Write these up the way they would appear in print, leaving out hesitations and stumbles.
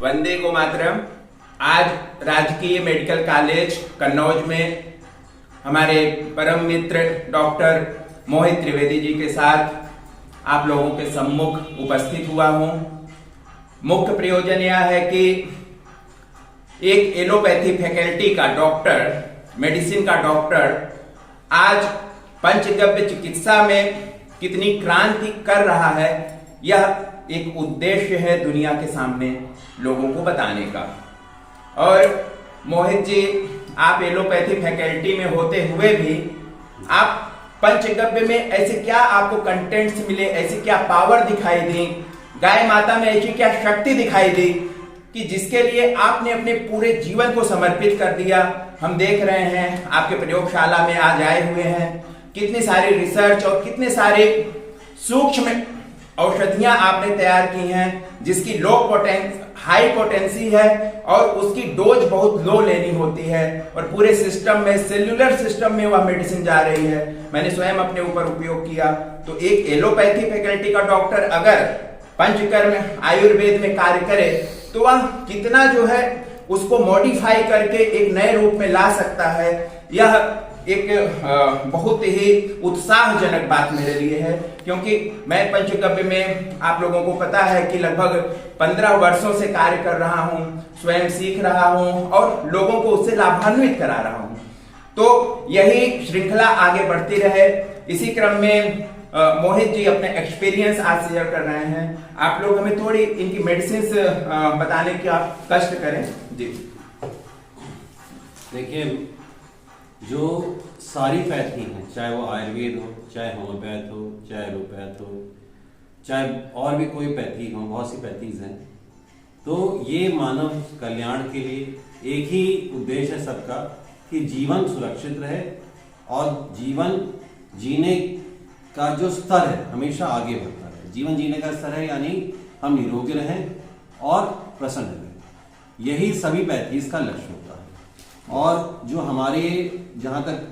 वंदे गो मातरम। आज राजकीय medical college Kannauj में हमारे परम मित्र डॉक्टर मोहित त्रिवेदी जी के साथ आप लोगों के सम्मुख उपस्थित हुआ हूं। मुख्य प्रयोजन यह है कि एक एलोपैथी फैकल्टी का डॉक्टर, मेडिसिन का डॉक्टर आज पंचगव्य चिकित्सा में कितनी क्रांति कर रहा है, यह एक उद्देश्य है दुनिया के सामने लोगों को बताने का। और मोहित जी, आप एलोपैथी फैकल्टी में होते हुए भी आप पंचगव्य में ऐसे क्या आपको कंटेंट्स मिले, ऐसी क्या पावर दिखाई दी, गाय माता में ऐसी क्या शक्ति दिखाई दी कि जिसके लिए आपने अपने पूरे जीवन को समर्पित कर दिया। हम देख रहे हैं आपके प्रयोगशाला में आज आए हुए हैं, कितनी सारी रिसर्च और कितने सारे सूक्ष्म औषधियां आपने तैयार की हैं जिसकी हाई पोटेंसी है और उसकी डोज बहुत लो लेनी होती है और पूरे सिस्टम में, सेल्यूलर सिस्टम में वह मेडिसिन जा रही है। मैंने स्वयं अपने ऊपर उपयोग किया। तो एक एलोपैथी फैकल्टी का डॉक्टर अगर पंचकर्म आयुर्वेद में कार्य करे तो वह कितना जो है उसको मॉडिफाई करके एक नए रूप में ला सकता है। यह एक बहुत ही उत्साहजनक बात मेरे लिए है, क्योंकि मैं पंचगव्य में आप लोगों को पता है कि लगभग 15 वर्षों से कार्य कर रहा हूं, स्वयं सीख रहा हूं और लोगों को उससे लाभान्वित करा रहा हूं। तो यही श्रृंखला आगे बढ़ती रहे। इसी क्रम में मोहित जी अपने एक्सपीरियंस आज शेयर कर रहे हैं। आप लोग हमें थोड़ी इनकी मेडिसिन बताने का कष्ट करें जी। देखिए, जो सारी पैथी हैं, चाहे वो आयुर्वेद हो, चाहे होम्योपैथ हो, चाहे एलोपैथ हो, चाहे और भी कोई पैथी हो, बहुत सी पैथीज हैं, तो ये मानव कल्याण के लिए एक ही उद्देश्य है सबका कि जीवन सुरक्षित रहे और जीवन जीने का जो स्तर है हमेशा आगे बढ़ता रहे। जीवन जीने का स्तर है यानी हम निरोगी रहें और प्रसन्न रहें। यही सभी पैथीज का लक्ष्य होता है। और जो हमारे जहाँ तक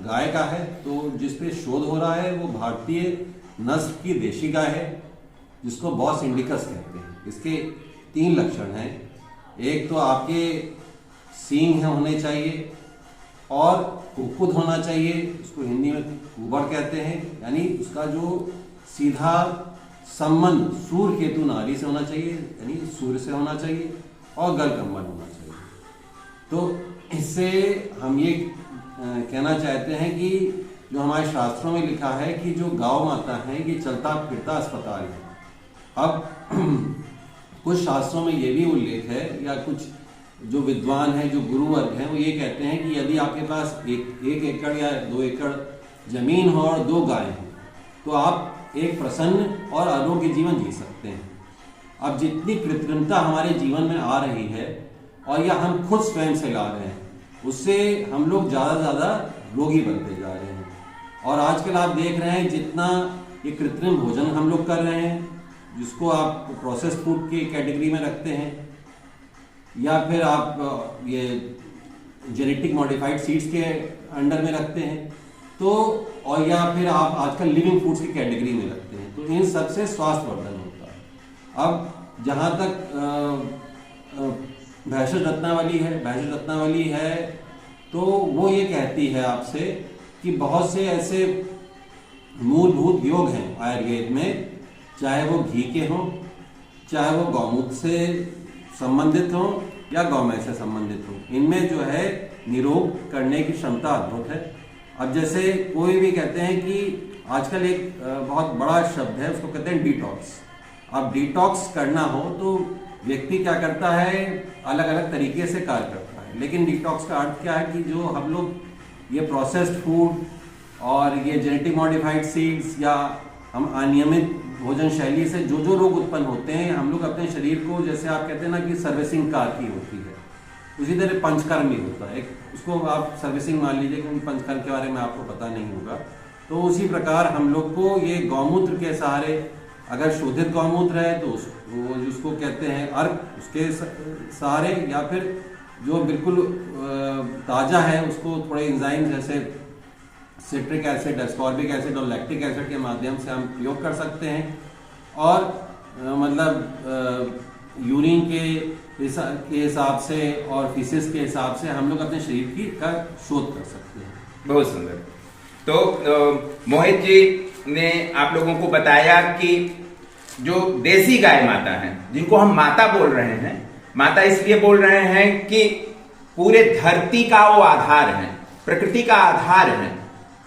गाय का है, तो जिस पे शोध हो रहा है वो भारतीय नस्ल की देशी गाय है जिसको बॉस इंडिकस कहते हैं। इसके 3 लक्षण हैं। एक तो आपके सींग होने चाहिए और कुकुद होना चाहिए, उसको हिंदी में कुबड़ कहते हैं, यानी उसका जो सीधा संबंध सूर्य केतु नाड़ी से होना चाहिए, यानी सूर्य से होना चाहिए, और गलकंबन होना चाहिए। तो इससे हम ये कहना चाहते हैं कि जो हमारे शास्त्रों में लिखा है कि जो गौ माता है ये चलता फिरता अस्पताल है। अब कुछ शास्त्रों में ये भी उल्लेख है, या कुछ जो विद्वान हैं, जो गुरु वर्ग हैं, वो ये कहते हैं कि यदि आपके पास एक एकड़ या 2 एकड़ जमीन हो और 2 गाय हैं तो आप एक प्रसन्न और आरोग्य जीवन जी सकते हैं। अब जितनी कृत्रिमता हमारे जीवन में आ रही है और या हम खुद स्वयं से ला रहे हैं, उससे हम लोग ज़्यादा से ज़्यादा रोगी बनते जा रहे हैं। और आजकल आप देख रहे हैं जितना ये कृत्रिम भोजन हम लोग कर रहे हैं, जिसको आप प्रोसेस फूड की कैटेगरी में रखते हैं, या फिर आप ये जेनेटिक मॉडिफाइड सीड्स के अंडर में रखते हैं, तो और या फिर आप आजकल लिविंग फूड्स की कैटेगरी में रखते हैं, तो इन सब से स्वास्थ्य वर्धन होता है। अब जहाँ तक भैंस रत्नावली है तो वो ये कहती है आपसे कि बहुत से ऐसे मूलभूत योग हैं आयुर्वेद में, चाहे वो घी के हों, चाहे वो गौमूत्र से संबंधित हों या गौमय से संबंधित हों, इनमें जो है निरोग करने की क्षमता अद्भुत है। अब जैसे कोई भी कहते हैं कि आजकल एक बहुत बड़ा शब्द है, उसको कहते हैं डिटॉक्स। अब डिटॉक्स करना हो तो व्यक्ति क्या करता है, अलग अलग तरीके से कार्य करता है। लेकिन डिटॉक्स का अर्थ क्या है कि जो हम लोग ये प्रोसेस्ड फूड और ये जेनेटिक मॉडिफाइड सीड्स या हम अनियमित भोजन शैली से जो जो रोग उत्पन्न होते हैं, हम लोग अपने शरीर को, जैसे आप कहते हैं ना कि सर्विसिंग कार की होती है, उसी तरह पंचकर्म भी होता है। उसको आप सर्विसिंग मान लीजिए, क्योंकि पंचकर्म के बारे में आपको पता नहीं होगा। तो उसी प्रकार हम लोग को ये गौमूत्र के सहारे, अगर शोधित गौमूत्र है तो वो जिसको कहते हैं अर्क, उसके सहारे, या फिर जो बिल्कुल ताज़ा है उसको थोड़े एंजाइम जैसे सिट्रिक एसिड, एस्कॉर्बिक एसिड और लैक्टिक एसिड के माध्यम से हम प्रयोग कर सकते हैं। और मतलब यूरिन के हिसाब से और फीसेस के हिसाब से हम लोग अपने शरीर की का शोध कर सकते हैं। बहुत सुंदर। तो मोहित जी ने आप लोगों को बताया कि जो देसी गाय माता हैं, जिनको हम माता बोल रहे हैं, माता इसलिए बोल रहे हैं कि पूरे धरती का वो आधार है, प्रकृति का आधार है।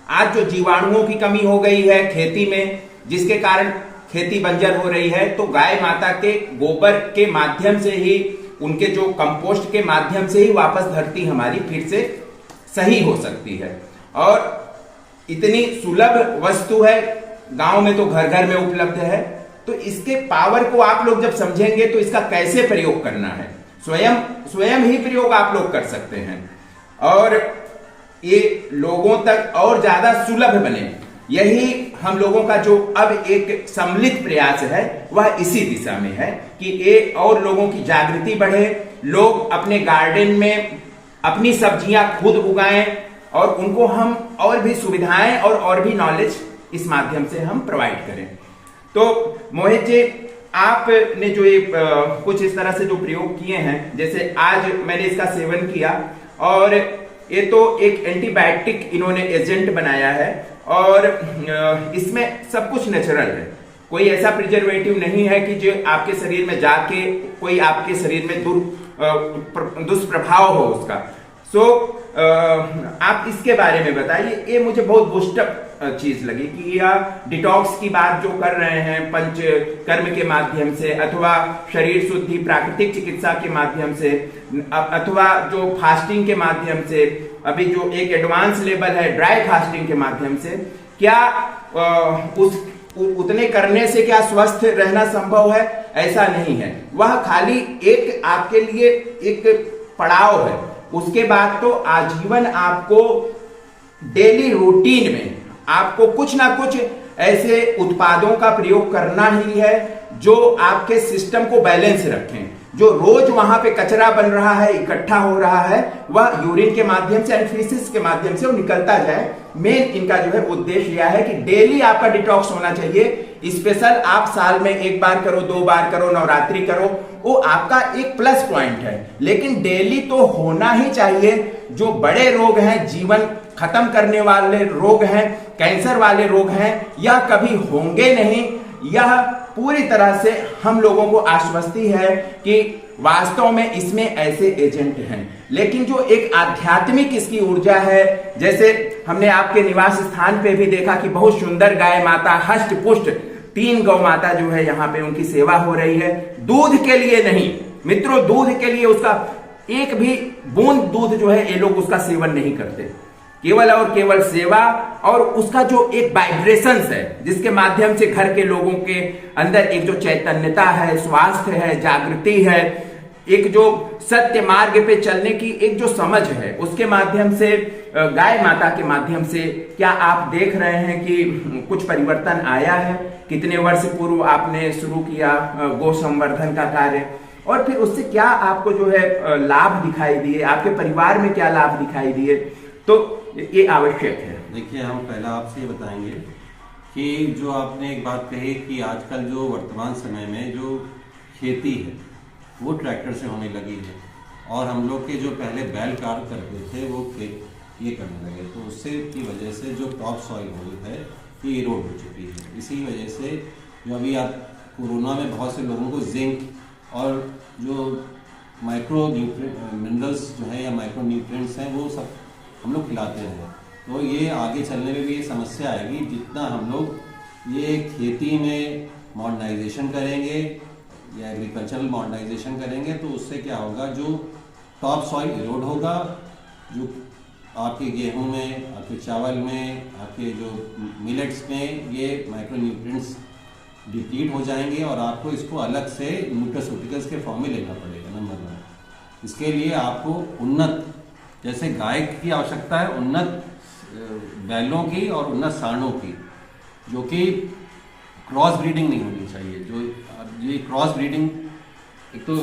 आज जो जीवाणुओं की कमी हो गई है खेती में, जिसके कारण खेती बंजर हो रही है, तो गाय माता के गोबर के माध्यम से ही, उनके जो कंपोस्ट के माध्यम से ही वापस धरती हमारी फिर से सही हो सकती है। और इतनी सुलभ वस्तु है, गांव में तो घर घर में उपलब्ध है। तो इसके पावर को आप लोग जब समझेंगे तो इसका कैसे प्रयोग करना है, स्वयं ही प्रयोग आप लोग कर सकते हैं और ये लोगों तक और ज्यादा सुलभ बने। यही हम लोगों का जो अब एक सम्मिलित प्रयास है वह इसी दिशा में है कि ये और लोगों की जागृति बढ़े, लोग अपने गार्डन में अपनी सब्जियां खुद उगाएं और उनको हम और भी सुविधाएं और भी नॉलेज इस माध्यम से हम प्रोवाइड करें। तो मोहित जी, आपने जो ये कुछ इस तरह से जो प्रयोग किए हैं, जैसे आज मैंने इसका सेवन किया और ये तो एक एंटीबायोटिक इन्होंने एजेंट बनाया है और इसमें सब कुछ नेचुरल है, कोई ऐसा प्रिजर्वेटिव नहीं है कि जो आपके शरीर में जाके कोई आपके शरीर में दुष्प्रभाव हो उसका। आप इसके बारे में बताइए। ये मुझे बहुत बूस्टअप चीज लगी कि यह डिटॉक्स की बात जो कर रहे हैं पंच कर्म के माध्यम से, अथवा शरीर शुद्धि प्राकृतिक चिकित्सा के माध्यम से, अथवा जो फास्टिंग के माध्यम से, अभी जो एक एडवांस लेवल है ड्राई फास्टिंग के माध्यम से, क्या उतने करने से क्या स्वस्थ रहना संभव है? ऐसा नहीं है। वह खाली एक आपके लिए एक पड़ाव है, उसके बाद तो आजीवन आपको डेली रूटीन में आपको कुछ ना कुछ ऐसे उत्पादों का प्रयोग करना ही है जो आपके सिस्टम को बैलेंस रखें। जो रोज वहां पे कचरा बन रहा है, इकट्ठा हो रहा है, वह यूरिन के माध्यम से एंड फीसिस के माध्यम से वो निकलता जाए। मेन इनका जो है उद्देश्य यह है कि डेली आपका डिटॉक्स होना चाहिए। स्पेशल आप साल में एक बार करो, 2 बार करो, नवरात्रि करो, वो आपका एक प्लस पॉइंट है, लेकिन डेली तो होना ही चाहिए। जो बड़े रोग हैं, जीवन खत्म करने वाले रोग हैं, कैंसर वाले रोग हैं, यह कभी होंगे नहीं। यह पूरी तरह से हम लोगों को आश्वस्ति है कि वास्तव में इसमें ऐसे एजेंट हैं। लेकिन जो एक आध्यात्मिक इसकी ऊर्जा है, जैसे हमने आपके निवास स्थान पे भी देखा कि बहुत सुंदर गाय माता हष्ट पुष्ट 3 गौ माता जो है यहाँ पे उनकी सेवा हो रही है। दूध के लिए नहीं मित्रों, दूध के लिए उसका एक भी बूंद दूध जो है ये लोग उसका सेवन नहीं करते, केवल और केवल सेवा और उसका जो एक वाइब्रेशंस है जिसके माध्यम से घर के लोगों के अंदर एक जो चैतन्यता है, स्वास्थ्य है, जागृति है, एक जो सत्य मार्ग पे चलने की एक जो समझ है, उसके माध्यम से गाय माता के माध्यम से क्या आप देख रहे हैं कि कुछ परिवर्तन आया है? कितने वर्ष पूर्व आपने शुरू किया गौ संवर्धन का कार्य और फिर उससे क्या आपको जो है लाभ दिखाई दिए, आपके परिवार में क्या लाभ दिखाई दिए? तो ये आवश्यक है। देखिए, हम पहला आपसे ये बताएंगे कि जो आपने एक बात कही कि आजकल जो वर्तमान समय में जो खेती है वो ट्रैक्टर से होने लगी है और हम लोग के जो पहले बैल कार्य करते थे वो ये करने लगे, तो उससे की वजह से जो टॉप सॉइल है ये इरोड हो चुकी है। इसी वजह से जो अभी आप कोरोना में बहुत से लोगों को जिंक और जो माइक्रो मिनरल्स जो है या माइक्रो न्यूट्रिएंट्स हैं वो सब हम लोग खिलाते हैं। तो ये आगे चलने में भी ये समस्या आएगी। जितना हम लोग ये खेती में मॉडर्नाइजेशन करेंगे या एग्रीकल्चरल मॉडर्नाइजेशन करेंगे तो उससे क्या होगा, जो टॉप सॉइल इरोड होगा, जो आपके गेहूं में, आपके चावल में, आपके जो मिलेट्स में ये माइक्रो न्यूट्रिएंट्स डिप्लीट हो जाएंगे और आपको इसको अलग से न्यूट्रास्यूटिकल्स के फॉर्म में लेना पड़ेगा। नंबर 1, इसके लिए आपको उन्नत, जैसे गाय की आवश्यकता है, उन्नत बैलों की और उन्नत सांडों की, जो कि क्रॉस ब्रीडिंग नहीं होनी चाहिए। जो ये क्रॉस ब्रीडिंग, एक तो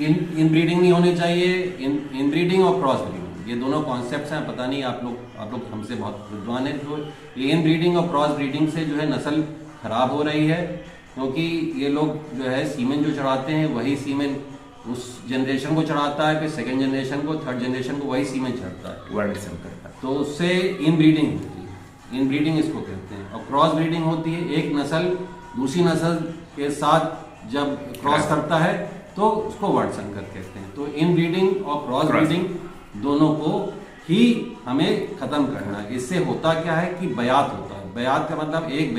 इन ब्रीडिंग नहीं होनी चाहिए, इन ब्रीडिंग और क्रॉस ब्रीडिंग, ये दोनों कॉन्सेप्ट्स हैं। पता नहीं आप लोग हमसे बहुत विद्वान हैं। तो इन ब्रीडिंग और क्रॉस ब्रीडिंग से जो है नस्ल खराब हो रही है क्योंकि ये लोग जो है सीमेन जो चढ़ाते हैं वही सीमेन उस जनरेशन को चढ़ाता है, फिर सेकंड जनरेशन को, थर्ड जनरेशन को वही सीमेन चढ़ता है, वर्णसम करता है। तो उससे इनब्रीडिंग होती है, इनब्रीडिंग इसको कहते हैं। और क्रॉस ब्रीडिंग होती है, एक नस्ल दूसरी नस्ल के साथ जब क्रॉस करता है तो उसको वर्णसंकर कहते हैं। तो इनब्रीडिंग और क्रॉस ब्रीडिंग दोनों को ही हमें खत्म करना है। इससे होता क्या है कि बयात होता है। बयात का मतलब एक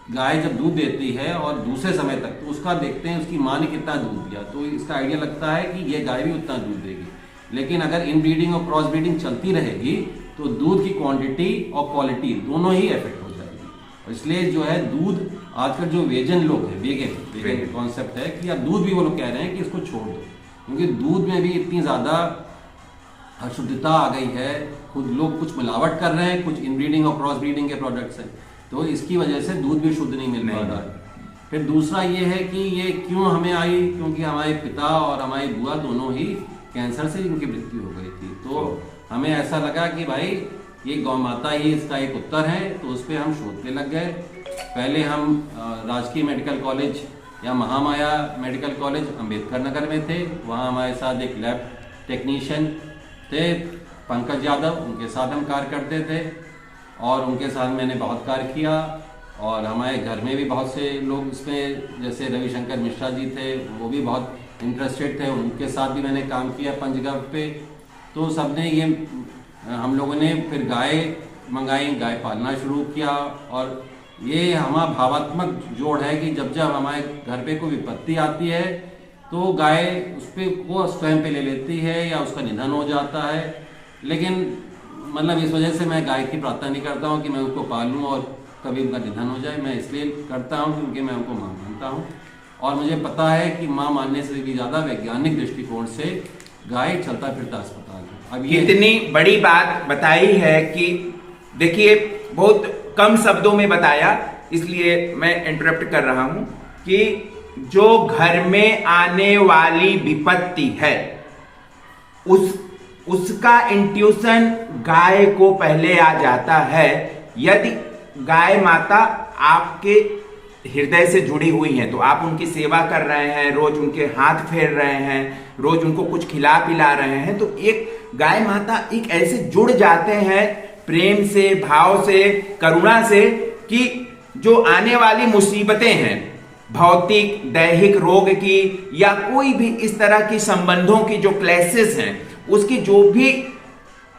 गाय जब दूध देती है और दूसरे समय तक, तो उसका देखते हैं उसकी माँ ने कितना दूध दिया, तो इसका आइडिया लगता है कि ये गाय भी उतना दूध देगी। लेकिन अगर इनब्रीडिंग और क्रॉस ब्रीडिंग चलती रहेगी तो दूध की क्वांटिटी और क्वालिटी दोनों ही इफेक्ट हो जाएगी। और इसलिए जो है दूध, आजकल जो वेजन लोग हैं, वेगन कॉन्सेप्ट है कि अब दूध भी वो लोग कह रहे हैं कि इसको छोड़ दो, क्योंकि दूध में भी इतनी ज़्यादा अशुद्धता आ गई है। खुद लोग कुछ मिलावट कर रहे हैं, कुछ इनब्रीडिंग और क्रॉस ब्रीडिंग के प्रोडक्ट्स हैं, तो इसकी वजह से दूध भी शुद्ध नहीं मिल पा रहा है। फिर दूसरा ये है कि ये क्यों हमें आई, क्योंकि हमारे पिता और हमारी बुआ दोनों ही कैंसर से इनकी मृत्यु हो गई थी। तो हमें ऐसा लगा कि भाई ये गौ माता ही इसका एक उत्तर है, तो उस पर हम शोध पे लग गए। पहले हम राजकीय मेडिकल कॉलेज या महामाया मेडिकल कॉलेज अम्बेडकर नगर में थे, वहाँ हमारे साथ एक लैब टेक्नीशियन थे पंकज यादव, उनके साथ हम कार्य करते थे और उनके साथ मैंने बहुत कार्य किया। और हमारे घर में भी बहुत से लोग इसमें, जैसे रविशंकर मिश्रा जी थे, वो भी बहुत इंटरेस्टेड थे, उनके साथ भी मैंने काम किया पंचगव्य पे। तो सबने ये, हम लोगों ने फिर गाय मंगाई, गाय पालना शुरू किया। और ये हमारा भावात्मक जोड़ है कि जब जब हमारे घर पे कोई विपत्ति आती है तो गाय उस पर को स्वयं पे ले लेती है या उसका निधन हो जाता है। लेकिन मतलब इस वजह से मैं गाय की प्रार्थना नहीं करता हूँ कि मैं उसको पालूँ और कभी उनका निधन हो जाए। मैं इसलिए करता हूँ क्योंकि मैं उनको माँ मानता हूँ और मुझे पता है कि माँ मानने से भी ज़्यादा वैज्ञानिक दृष्टिकोण से गाय चलता फिरता अस्पताल है। अब ये इतनी बड़ी बात बताई है कि देखिए, बहुत कम शब्दों में बताया, इसलिए मैं इंटरप्ट कर रहा हूं कि जो घर में आने वाली विपत्ति है उसका इंट्यूशन गाय को पहले आ जाता है। यदि गाय माता आपके हृदय से जुड़ी हुई है तो आप उनकी सेवा कर रहे हैं, रोज उनके हाथ फेर रहे हैं, रोज उनको कुछ खिला पिला रहे हैं, तो एक गाय माता एक ऐसे जुड़ जाते हैं प्रेम से, भाव से, करुणा से कि जो आने वाली मुसीबतें हैं, भौतिक दैहिक रोग की या कोई भी इस तरह की संबंधों की जो क्लेशेस हैं, उसकी जो भी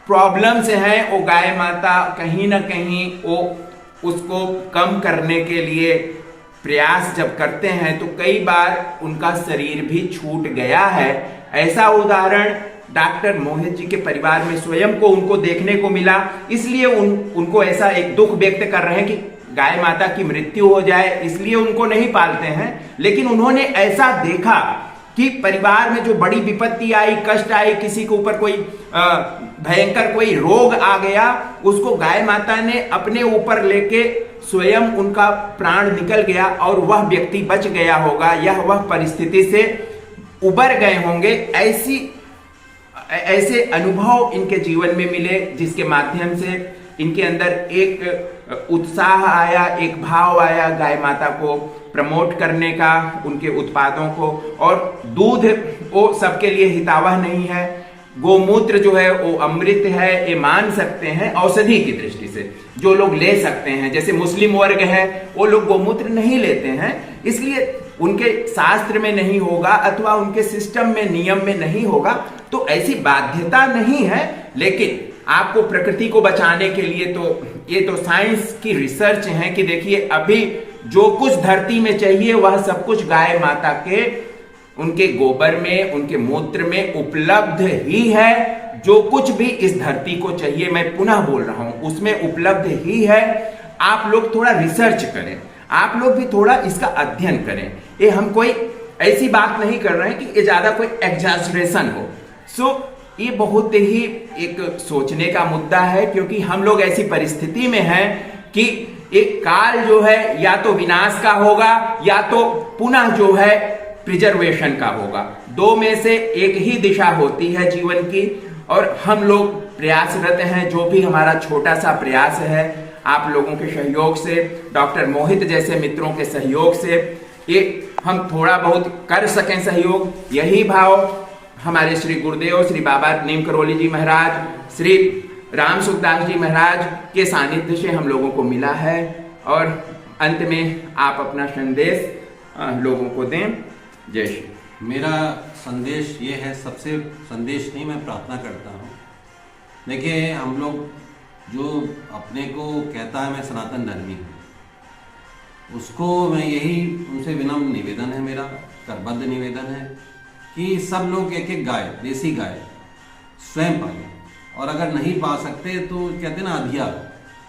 प्रॉब्लम्स हैं, वो गाय माता कहीं ना कहीं वो उसको कम करने के लिए प्रयास जब करते हैं तो कई बार उनका शरीर भी छूट गया है। ऐसा उदाहरण डॉक्टर मोहित जी के परिवार में स्वयं को उनको देखने को मिला। इसलिए उनको ऐसा एक दुख व्यक्त कर रहे हैं कि गाय माता की मृत्यु हो जाए, इसलिए उनको नहीं पालते हैं। लेकिन उन्होंने ऐसा देखा कि परिवार में जो बड़ी विपत्ति आई, कष्ट आई, किसी के ऊपर कोई भयंकर कोई रोग आ गया, उसको गाय माता ने अपने ऊपर लेके स्वयं उनका प्राण निकल गया और वह व्यक्ति बच गया होगा, यह वह परिस्थिति से उबर गए होंगे। ऐसे अनुभव इनके जीवन में मिले जिसके माध्यम से इनके अंदर एक उत्साह आया, एक भाव आया गाय माता को प्रमोट करने का, उनके उत्पादों को। और दूध वो सबके लिए हितावह नहीं है, गोमूत्र जो है वो अमृत है, ये मान सकते हैं औषधि की दृष्टि से। जो लोग ले सकते हैं, जैसे मुस्लिम वर्ग है, वो लोग गोमूत्र नहीं लेते हैं, इसलिए उनके शास्त्र में नहीं होगा अथवा उनके सिस्टम में, नियम में नहीं होगा, तो ऐसी बाध्यता नहीं है। लेकिन आपको प्रकृति को बचाने के लिए तो ये तो साइंस की रिसर्च है कि देखिए अभी जो कुछ धरती में चाहिए वह सब कुछ गाय माता के उनके गोबर में, उनके मूत्र में उपलब्ध ही है। जो कुछ भी इस धरती को चाहिए, मैं पुनः बोल रहा हूं, उसमें उपलब्ध ही है। आप लोग थोड़ा रिसर्च करें, आप लोग भी थोड़ा इसका अध्ययन करें। ये हम कोई ऐसी बात नहीं कर रहे हैं कि ये ज्यादा कोई एग्जैजरेशन हो। ये बहुत ही एक सोचने का मुद्दा है, क्योंकि हम लोग ऐसी परिस्थिति में हैं कि एक काल जो है या तो विनाश का होगा या तो पुनः जो है प्रिजर्वेशन का होगा। दो में से एक ही दिशा होती है जीवन की, और हम लोग प्रयासरत हैं। जो भी हमारा छोटा सा प्रयास है, आप लोगों के सहयोग से, डॉक्टर मोहित जैसे मित्रों के सहयोग से ये हम थोड़ा बहुत कर सकें सहयोग, यही भाव हमारे श्री गुरुदेव श्री बाबा नीम करौली जी महाराज, श्री राम सुखदास जी महाराज के सानिध्य से हम लोगों को मिला है। और अंत में आप अपना संदेश लोगों को दें। जय श्री। मेरा संदेश ये है, सबसे संदेश नहीं, मैं प्रार्थना करता हूँ। देखिए, हम लोग जो अपने को कहता है मैं सनातन धर्मी हूँ, उसको मैं यही उनसे विनम्र निवेदन है, मेरा करबद्ध निवेदन है कि सब लोग एक एक गाय, देसी गाय स्वयं पालें। और अगर नहीं पा सकते तो कहते हैं ना अधिया,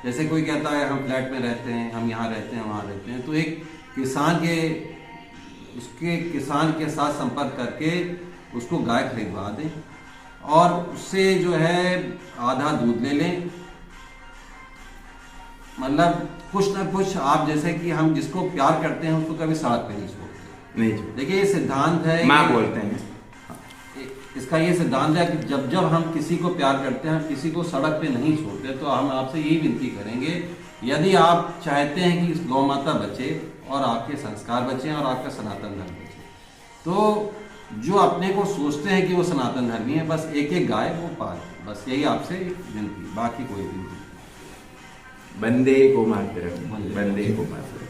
जैसे कोई कहता है हम फ्लैट में रहते हैं, हम यहाँ रहते हैं, वहाँ रहते हैं, तो एक किसान के साथ संपर्क करके उसको गाय खरीदवा दें और उससे जो है आधा दूध ले लें। मतलब कुछ ना कुछ, आप जैसे कि हम जिसको प्यार करते हैं उसको कभी सड़क पे नहीं छोड़ते। नहीं, देखिए ये सिद्धांत है, माँ बोलते हैं, इसका ये सिद्धांत है कि जब जब हम किसी को प्यार करते हैं, हम किसी को सड़क पे नहीं छोड़ते। तो हम आपसे यही विनती करेंगे, यदि आप चाहते हैं कि गौ माता बचे और आपके संस्कार बचे और आपका सनातन धर्म बचे, तो जो अपने को सोचते हैं कि वो सनातन धर्मी है, बस एक एक गाय वो पाल, बस यही आपसे विनती, बाकी कोई विनती। वंदे गो मातरम, वंदे गो मातरम।